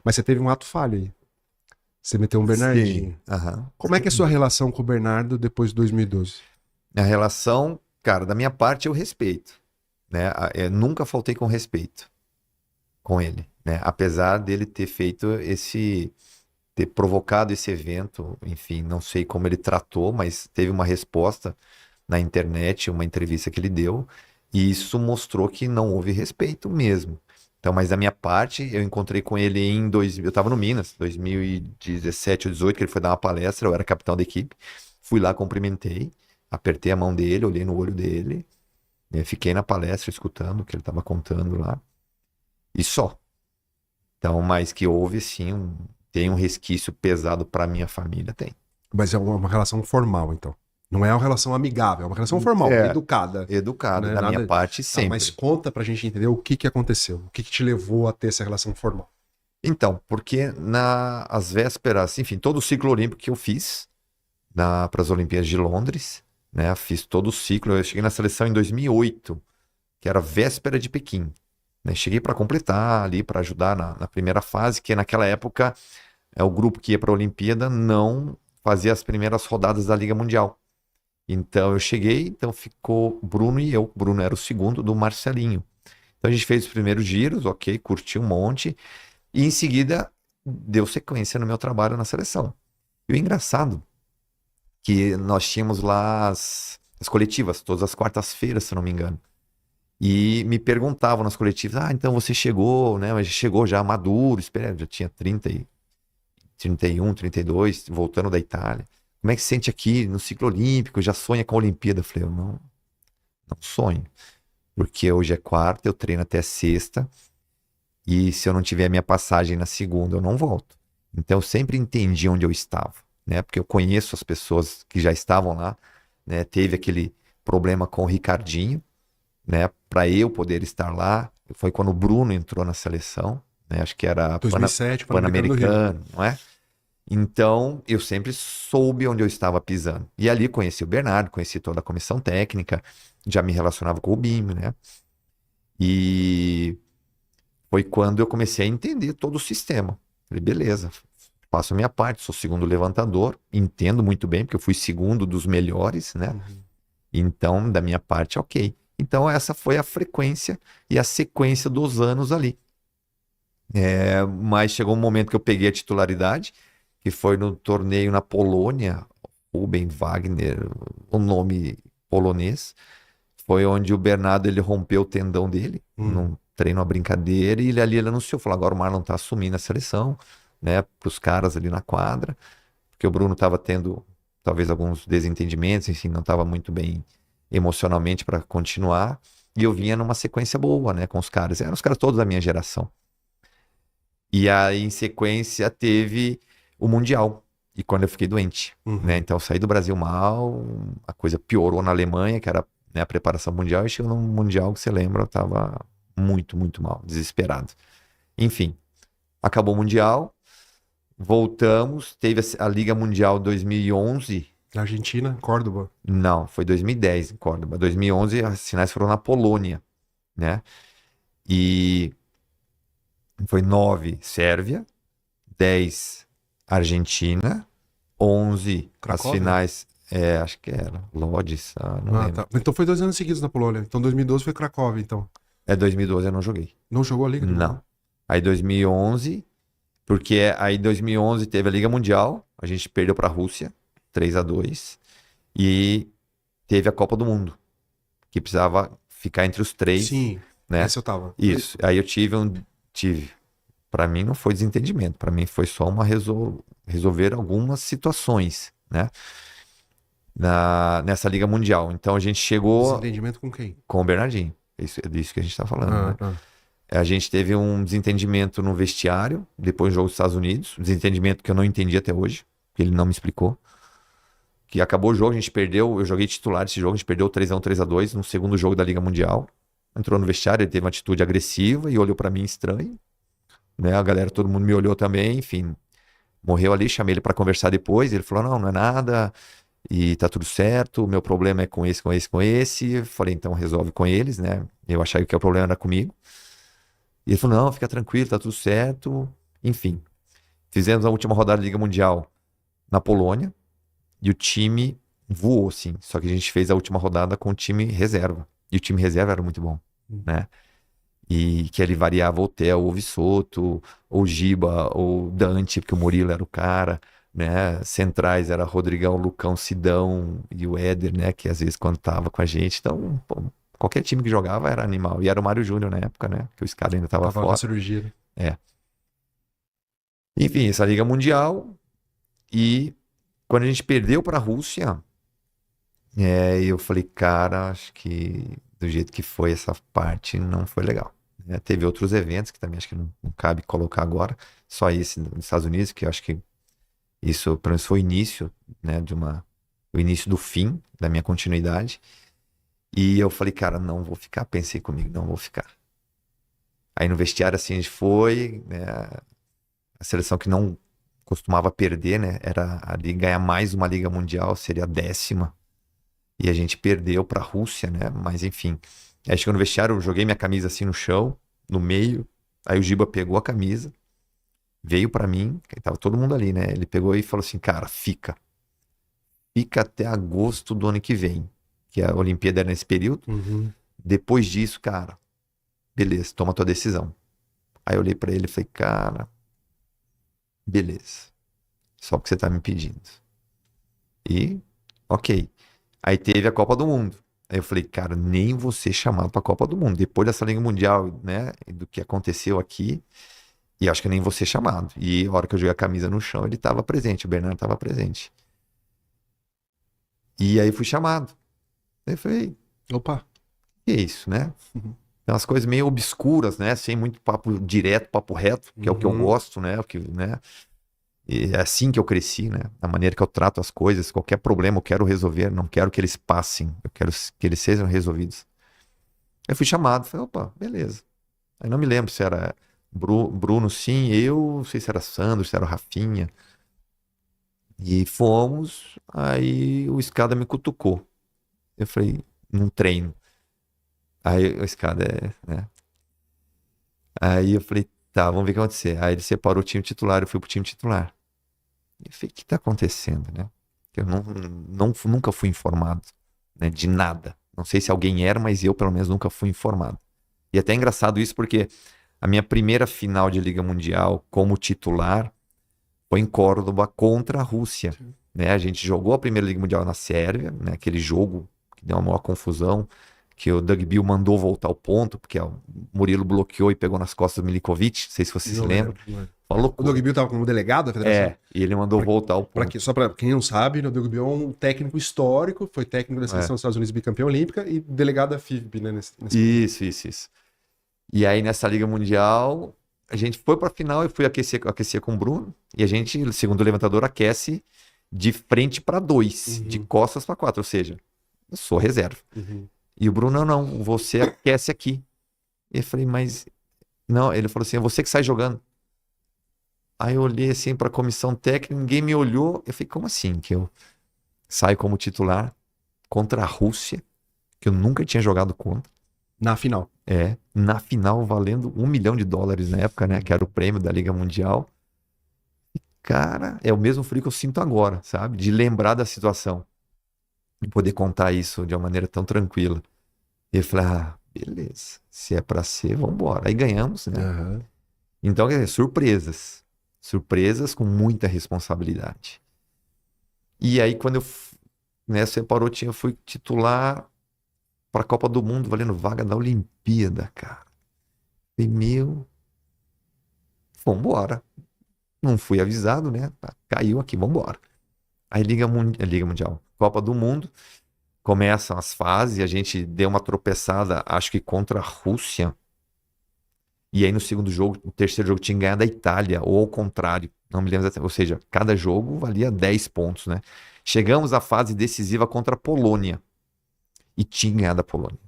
Mas você teve um ato falho aí. Você meteu um Sim. Bernardinho. Aham. Como é que é a sua relação com o Bernardo depois de 2012? A relação, cara, da minha parte eu respeito, né? Eu nunca faltei com respeito com ele, né? Apesar dele ter feito ter provocado esse evento, enfim, não sei como ele tratou, mas teve uma resposta na internet, uma entrevista que ele deu, e isso mostrou que não houve respeito mesmo. Então, mas da minha parte, eu encontrei com ele eu estava no Minas, 2017 ou 18, que ele foi dar uma palestra, eu era capitão da equipe, fui lá, cumprimentei, apertei a mão dele, olhei no olho dele, fiquei na palestra escutando o que ele estava contando lá, e só. Então, mas que houve sim, tem um resquício pesado para minha família, tem. Mas é uma relação formal, então. Não é uma relação amigável, é uma relação formal, É, educada. educado, Né? da minha Nada. parte Tá, mas sempre. conta pra gente entender o que que aconteceu. O que que te levou a ter essa relação formal. Então, porque às vésperas, enfim, todo o ciclo olímpico que eu fiz para as Olimpíadas de Londres, né? Fiz todo o ciclo. Eu cheguei na seleção em 2008, que era véspera de Pequim, né? Cheguei para completar ali, para ajudar na primeira fase, que naquela época o grupo que ia para a Olimpíada não fazia as primeiras rodadas da Liga Mundial. Então eu cheguei, então ficou Bruno e eu. Bruno era o segundo do Marcelinho. Então a gente fez os primeiros giros, ok, curti um monte. E em seguida deu sequência no meu trabalho na seleção. E o engraçado que nós tínhamos lá as coletivas, todas as quartas-feiras, se não me engano. E me perguntavam nas coletivas, então você chegou, né? Mas chegou já maduro, espera, já tinha 31, 32, voltando da Itália. Como é que se sente aqui no ciclo olímpico? Já sonha com a Olimpíada? Eu falei, eu não sonho. Porque hoje é quarta, eu treino até sexta. E se eu não tiver a minha passagem na segunda, eu não volto. Então eu sempre entendi onde eu estava, né? Porque eu conheço as pessoas que já estavam lá, né? Teve aquele problema com o Ricardinho, né? Para eu poder estar lá, foi quando o Bruno entrou na seleção, né? Acho que era 2007, Pan-Americano do Rio. Pan-Americano, não é? Então eu sempre soube onde eu estava pisando. E ali conheci o Bernardo, conheci toda a comissão técnica, já me relacionava com o BIM, né? E foi quando eu comecei a entender todo o sistema. Falei, beleza, faço a minha parte, sou segundo levantador, entendo muito bem, porque eu fui segundo dos melhores, né? Uhum. Então, da minha parte, ok. Então, essa foi a frequência e a sequência dos anos ali. Mas chegou um momento que eu peguei a titularidade, que foi no torneio na Polônia, Ruben Wagner, o nome polonês. Foi onde o Bernardo ele rompeu o tendão dele, Hum. num treino, uma brincadeira, e ele anunciou, falou, agora o Marlon tá assumindo a seleção, né, pros caras ali na quadra, porque o Bruno tava tendo talvez alguns desentendimentos, enfim, não tava muito bem emocionalmente para continuar, e eu vinha numa sequência boa, né, com os caras, eram os caras todos da minha geração. E aí, em sequência, teve o Mundial, e quando eu fiquei doente, né, Uhum. então eu saí do Brasil mal, a coisa piorou na Alemanha, que era, né, a preparação mundial, e chegou no Mundial que você lembra, eu tava muito, muito mal, desesperado. Enfim, acabou o Mundial, voltamos, teve a Liga Mundial 2011, Na Argentina, Córdoba. não, foi 2010 em Córdoba, 2011 as finais foram na Polônia, né, e foi 9 Sérvia, 10 Argentina, 11 as Cracóvia? finais, acho que era Lodz, não Ah, lembro. tá. Então foi 2 anos seguidos na Polônia. Então 2012 foi Cracóvia, então. 2012 eu não joguei. Não jogou a Liga do Não. Mundo? Aí 2011, porque aí 2011 teve a Liga Mundial, a gente perdeu para a Rússia, 3-2, e teve a Copa do Mundo, que precisava ficar entre os três, Sim, né? essa eu tava. Isso. Aí eu tive, para mim não foi desentendimento, para mim foi só resolver algumas situações, né? Nessa Liga Mundial. Então a gente chegou Desentendimento com quem? com o Bernardinho. Isso é disso que a gente está falando, Ah, né? tá. A gente teve um desentendimento no vestiário, depois do jogo dos Estados Unidos. Um desentendimento que eu não entendi até hoje, que ele não me explicou. Que acabou o jogo, a gente perdeu. Eu joguei titular esse jogo, a gente perdeu 3-1, 3-2 no segundo jogo da Liga Mundial. Entrou no vestiário, ele teve uma atitude agressiva e olhou para mim estranho. Né? A galera, todo mundo me olhou também, enfim. Morreu ali, chamei ele para conversar depois. Ele falou: não, não é nada, e tá tudo certo. O meu problema é com esse, com esse, com esse. Eu falei: então resolve com eles, né? Eu achava que o problema era comigo. E ele falou: não, fica tranquilo, tá tudo certo. Enfim, fizemos a última rodada da Liga Mundial na Polônia e o time voou, sim. Só que a gente fez a última rodada com o time reserva. E o time reserva era muito bom, né? E que ele variava o Theo, o Visotto, ou Giba, ou Dante, porque o Murilo era o cara, né? Centrais era Rodrigão, Lucão, Sidão e o Éder, né? Que às vezes quando tava com a gente. Então, pô, qualquer time que jogava era animal. E era o Mário Júnior na época, né? Que o Scala ainda tava Tava com a fora. cirurgia, né? É. Enfim, essa Liga Mundial. E quando a gente perdeu para a Rússia, eu falei, cara, acho que do jeito que foi essa parte não foi legal. Né? Teve outros eventos que também acho que não cabe colocar agora, só esse nos Estados Unidos, que eu acho que isso para mim foi o início, né, o início do fim da minha continuidade. E eu falei, cara, não vou ficar. Pensei comigo, não vou ficar. Aí no vestiário assim a gente foi, né, a seleção que não costumava perder, né, era ali ganhar mais uma Liga Mundial, seria a 10ª. E a gente perdeu para a Rússia, né? Mas enfim. Aí chegou no vestiário, eu joguei minha camisa assim no chão, no meio. Aí o Giba pegou a camisa, veio para mim, tava todo mundo ali, né? Ele pegou e falou assim, cara, fica. Fica até agosto do ano que vem, que a Olimpíada era nesse período. Depois disso, cara, beleza, toma tua decisão. Aí eu olhei para ele e falei, cara, beleza. Só porque você tá me pedindo. E, ok. Aí teve a Copa do Mundo. Aí eu falei, cara, nem vou ser chamado pra Copa do Mundo. Depois dessa Liga Mundial, né, do que aconteceu aqui, e acho que nem vou ser chamado. E a hora que eu joguei a camisa no chão, ele tava presente, o Bernardo tava presente. E aí fui chamado. Aí eu falei, Opa. que é isso, né? Tem umas coisas meio obscuras, né? Sem muito papo direto, papo reto, que é o que eu gosto, né? O que, né? E é assim que eu cresci, né? A maneira que eu trato as coisas, qualquer problema eu quero resolver, não quero que eles passem, eu quero que eles sejam resolvidos. Eu fui chamado, falei, opa, beleza. Aí não me lembro se era Bruno, sim, eu, não sei se era Sandro, se era o Rafinha. E fomos, aí o Escada me cutucou. Eu falei, num treino. Aí o Escada né? Aí eu falei, tá, vamos ver o que vai acontecer. Aí ele separou o time titular, eu fui pro time titular. E eu falei, o que tá acontecendo, né? Eu nunca fui informado, né, de nada. Não sei se alguém era, mas eu, pelo menos, nunca fui informado. E até é engraçado isso porque a minha primeira final de Liga Mundial como titular foi em Córdoba contra a Rússia. Né? A gente jogou a primeira Liga Mundial na Sérvia, né? Aquele jogo que deu uma maior confusão, que o Doug Bill mandou voltar ao ponto, porque o Murilo bloqueou e pegou nas costas do Milikovic. Não sei se você se lembra. Falou, O Doug Bill tava como delegado da federação? E ele mandou voltar ao ponto. Só pra quem não sabe, o Doug Bill é um técnico histórico, foi técnico da seleção dos Estados Unidos bicampeão olímpica e delegado da FIVB, né? Isso. E aí nessa Liga Mundial, a gente foi pra final e fui aquecer com o Bruno. E a gente, segundo o levantador, aquece de frente para 2, de costas para 4. Ou seja, eu sou reserva. E o Bruno, não, você aquece aqui. Eu falei, mas... Não, ele falou assim, é você que sai jogando. Aí eu olhei assim para a comissão técnica, ninguém me olhou. Eu falei, como assim que eu saio como titular contra a Rússia, que eu nunca tinha jogado contra? Na final. Na final, valendo $1 milhão na época, né? Que era o prêmio da Liga Mundial. E, cara, é o mesmo frio que eu sinto agora, sabe? De lembrar da situação. E poder contar isso de uma maneira tão tranquila. E eu falei, beleza. Se é pra ser, vambora. Aí ganhamos, né? Então, quer dizer, surpresas. Surpresas com muita responsabilidade. E aí, quando eu separou, eu fui titular para a Copa do Mundo, valendo vaga da Olimpíada, cara. E vambora. Não fui avisado, né? Caiu aqui, vambora. Aí Liga Mundial, Copa do Mundo, começam as fases, a gente deu uma tropeçada, acho que contra a Rússia. E aí no segundo jogo, no terceiro jogo tinha que ganhar da Itália, ou ao contrário, não me lembro exatamente, ou seja, cada jogo valia 10 pontos, né? Chegamos à fase decisiva contra a Polônia. E tinha ganhado a Polônia.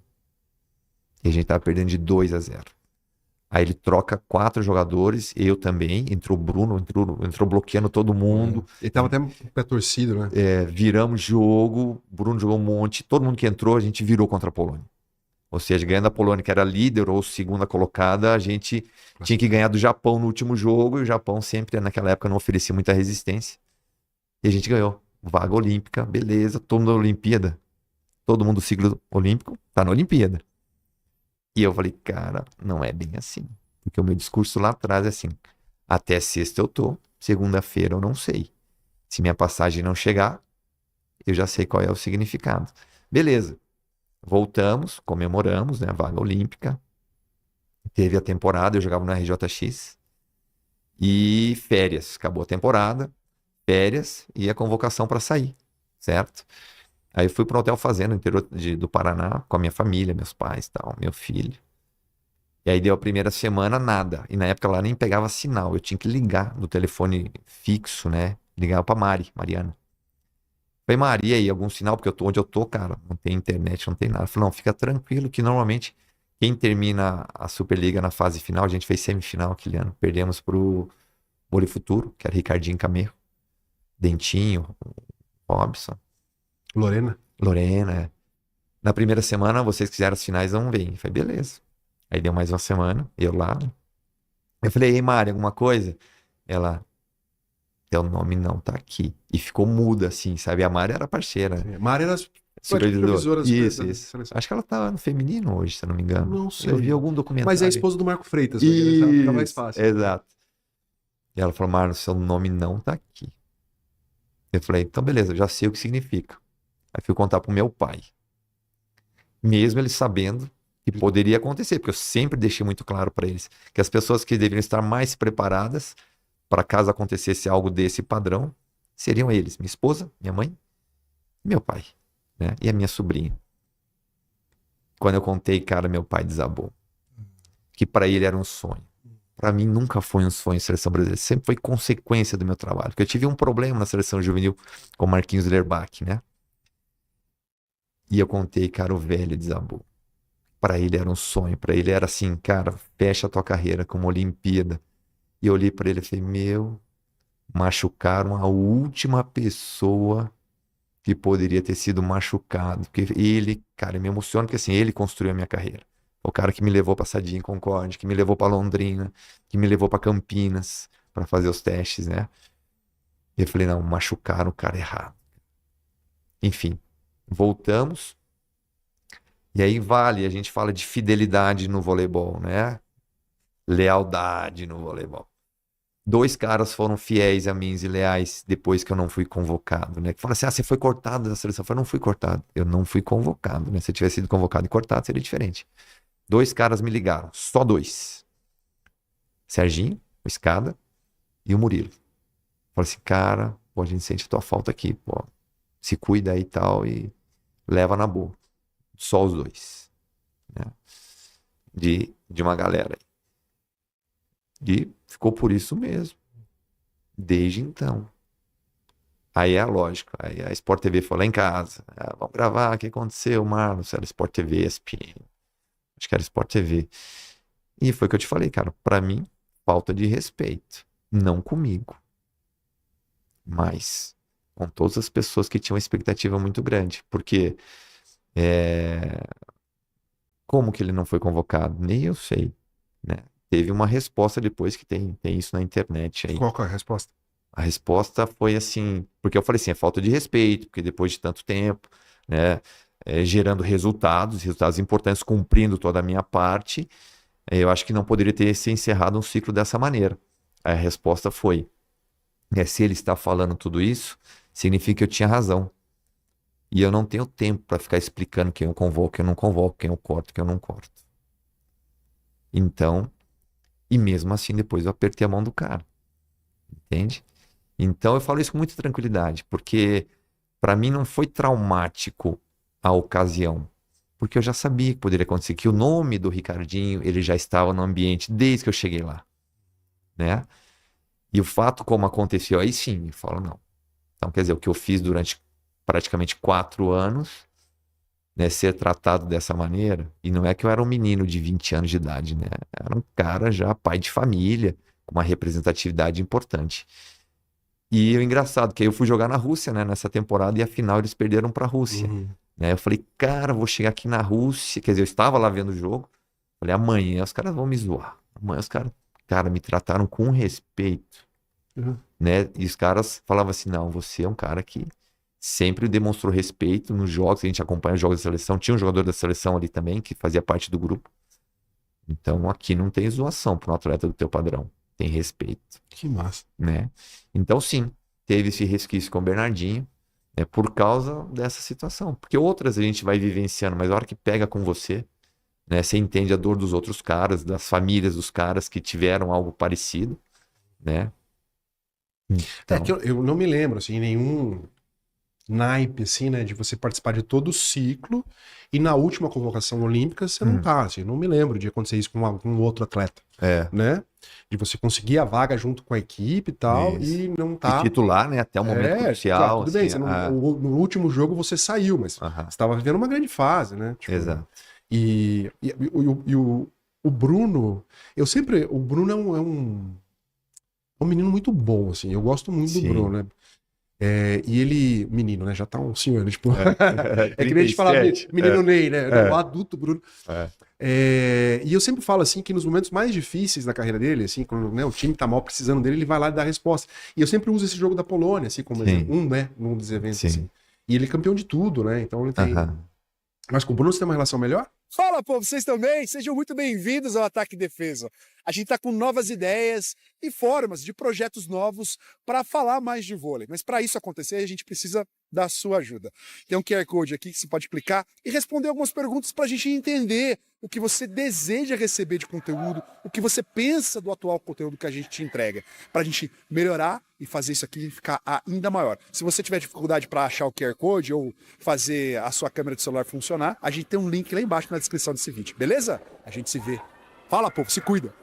E a gente tava perdendo de 2-0. Aí ele troca 4 jogadores, eu também, entrou o Bruno, entrou bloqueando todo mundo. Ele tava até com o pé torcido, né? Viramos jogo, Bruno jogou um monte, todo mundo que entrou, a gente virou contra a Polônia. Ou seja, ganhando a Polônia, que era líder ou segunda colocada, a gente tinha que ganhar do Japão no último jogo, e o Japão sempre, naquela época, não oferecia muita resistência. E a gente ganhou. Vaga olímpica, beleza, todo mundo na Olimpíada. Todo mundo do ciclo olímpico tá na Olimpíada. E eu falei, cara, não é bem assim. Porque o meu discurso lá atrás é assim, até sexta eu tô, segunda-feira eu não sei. Se minha passagem não chegar, eu já sei qual é o significado. Beleza. Voltamos, comemoramos, né, a vaga olímpica. Teve a temporada, eu jogava no RJX. E férias, acabou a temporada, férias e a convocação para sair, certo? Aí eu fui para um hotel fazenda no interior do Paraná, com a minha família, meus pais e tal, meu filho. E aí deu a primeira semana, nada. E na época lá nem pegava sinal, eu tinha que ligar no telefone fixo, né? Ligava para Mariana. Falei, Maria, aí, algum sinal? Porque onde eu tô, cara, não tem internet, não tem nada. Falei, não, fica tranquilo que normalmente quem termina a Superliga na fase final, a gente fez semifinal aquele ano, perdemos pro Boli Futuro, que era Ricardinho Camejo, Dentinho, Robson, Lorena. É. Na primeira semana, vocês quiseram as finais, não vem. Eu falei, beleza. Aí deu mais uma semana, eu lá. Eu falei, ei, Mari, alguma coisa? Ela, teu nome não tá aqui. E ficou muda, assim, sabe? A Mari era parceira. Sim. Mari era supervisora. Isso. Seleção. Acho que ela tá no feminino hoje, se eu não me engano. Não sei. Eu vi algum documentário. Mas é a esposa do Marco Freitas. Isso, fica mais fácil. Exato. E ela falou, Marlon, seu nome não tá aqui. Eu falei, então beleza, eu já sei o que significa. Aí fui contar pro meu pai. Mesmo ele sabendo que poderia acontecer, porque eu sempre deixei muito claro para eles que as pessoas que deveriam estar mais preparadas para caso acontecesse algo desse padrão seriam eles, minha esposa, minha mãe, meu pai, né? E a minha sobrinha. Quando eu contei, cara, meu pai desabou. Que para ele era um sonho. Para mim nunca foi um sonho a seleção brasileira, sempre foi consequência do meu trabalho, porque eu tive um problema na seleção juvenil com o Marquinhos Lerbach, né? E eu contei, cara, o velho desabou. Para ele era um sonho, para ele era assim, cara, fecha a tua carreira com uma Olimpíada. E eu olhei para ele e falei, meu, machucaram a última pessoa que poderia ter sido machucado. Porque ele, cara, me emociona porque assim, ele construiu a minha carreira. O cara que me levou para Sadia em Concórdia, que me levou para Londrina, que me levou para Campinas para fazer os testes, né? E eu falei, não, machucaram o cara errado. Enfim, voltamos. E aí vale, a gente fala de fidelidade no voleibol, né? Lealdade no voleibol. 2 caras foram fiéis a mim e leais depois que eu não fui convocado, né? Que fala assim, você foi cortado da seleção. Eu falei, não fui cortado. Eu não fui convocado, né? Se eu tivesse sido convocado e cortado, seria diferente. 2 caras me ligaram, só 2. Serginho, o Escada, e o Murilo. Falei assim, cara, pô, a gente sente a tua falta aqui, pô. Se cuida aí e tal e leva na boa. Só os 2. Né? De uma galera. E ficou por isso mesmo. Desde então. Aí é a lógica. Aí a Sport TV foi lá em casa. Vamos gravar, o que aconteceu, Marlon? Se era Sport TV, ESPN. Acho que era Sport TV. E foi o que eu te falei, cara. Pra mim, falta de respeito. Não comigo. Mas com todas as pessoas que tinham uma expectativa muito grande. Porque como que ele não foi convocado? Nem eu sei, né? Teve uma resposta depois que tem isso na internet aí. Qual que é a resposta? A resposta foi assim, porque eu falei assim, é falta de respeito, porque depois de tanto tempo, né, gerando resultados importantes, cumprindo toda a minha parte, eu acho que não poderia ter se encerrado um ciclo dessa maneira. A resposta foi, se ele está falando tudo isso, significa que eu tinha razão. E eu não tenho tempo para ficar explicando quem eu convoco, quem eu não convoco, quem eu corto, quem eu não corto. Então, e mesmo assim depois eu apertei a mão do cara. Entende? Então eu falo isso com muita tranquilidade, porque para mim não foi traumático a ocasião, porque eu já sabia que poderia acontecer, que o nome do Ricardinho, ele já estava no ambiente desde que eu cheguei lá, né? E o fato como aconteceu, aí sim, eu falo não. Então quer dizer, o que eu fiz durante praticamente 4 anos, né, ser tratado dessa maneira, e não é que eu era um menino de 20 anos de idade, né? Era um cara já pai de família, com uma representatividade importante. E o engraçado, que aí eu fui jogar na Rússia, né, nessa temporada, e a final eles perderam para a Rússia. Né? Eu falei, cara, vou chegar aqui na Rússia. Quer dizer, eu estava lá vendo o jogo. Falei, amanhã os caras vão me zoar. Amanhã os caras, cara, me trataram com respeito. Uhum. Né? E os caras falavam assim, não, você é um cara que sempre demonstrou respeito nos jogos, a gente acompanha os jogos da seleção, tinha um jogador da seleção ali também, que fazia parte do grupo. Então aqui não tem zoação para um atleta do teu padrão, tem respeito. Que massa. Né? Então sim, teve esse resquício com o Bernardinho, né, por causa dessa situação. Porque outras a gente vai vivenciando, mas a hora que pega com você, né, você entende a dor dos outros caras, das famílias dos caras que tiveram algo parecido, né? É que eu não me lembro, assim, nenhum naipe, assim, né, de você participar de todo o ciclo e na última convocação olímpica você não tá, assim, não me lembro de acontecer isso com algum outro atleta, né, de você conseguir a vaga junto com a equipe e tal, Isso. e não tá... E titular, né, até o momento crucial. Claro, tudo bem, assim, você no último jogo você saiu, mas você estava vivendo uma grande fase, né, tipo, exato. E o Bruno, o Bruno é um menino muito bom, assim, eu gosto muito do Bruno, né? E ele, menino, né? Já tá um senhor, tipo. É que nem a gente falava, menino Ney, né? O adulto Bruno. E eu sempre falo assim que nos momentos mais difíceis da carreira dele, assim, quando, né, o time tá mal precisando dele, ele vai lá e dá a resposta. E eu sempre uso esse jogo da Polônia, assim, como exemplo, né? Num dos eventos, assim. E ele é campeão de tudo, né? Então ele tem. Mas com o Bruno você tem uma relação melhor? Fala, povo, vocês também? Sejam muito bem-vindos ao Ataque e Defesa. A gente está com novas ideias e formas de projetos novos para falar mais de vôlei. Mas para isso acontecer, a gente precisa da sua ajuda. Tem um QR Code aqui que você pode clicar e responder algumas perguntas para a gente entender o que você deseja receber de conteúdo, o que você pensa do atual conteúdo que a gente te entrega, para a gente melhorar e fazer isso aqui ficar ainda maior. Se você tiver dificuldade para achar o QR Code ou fazer a sua câmera de celular funcionar, a gente tem um link lá embaixo na descrição desse vídeo, beleza? A gente se vê. Fala, povo, se cuida!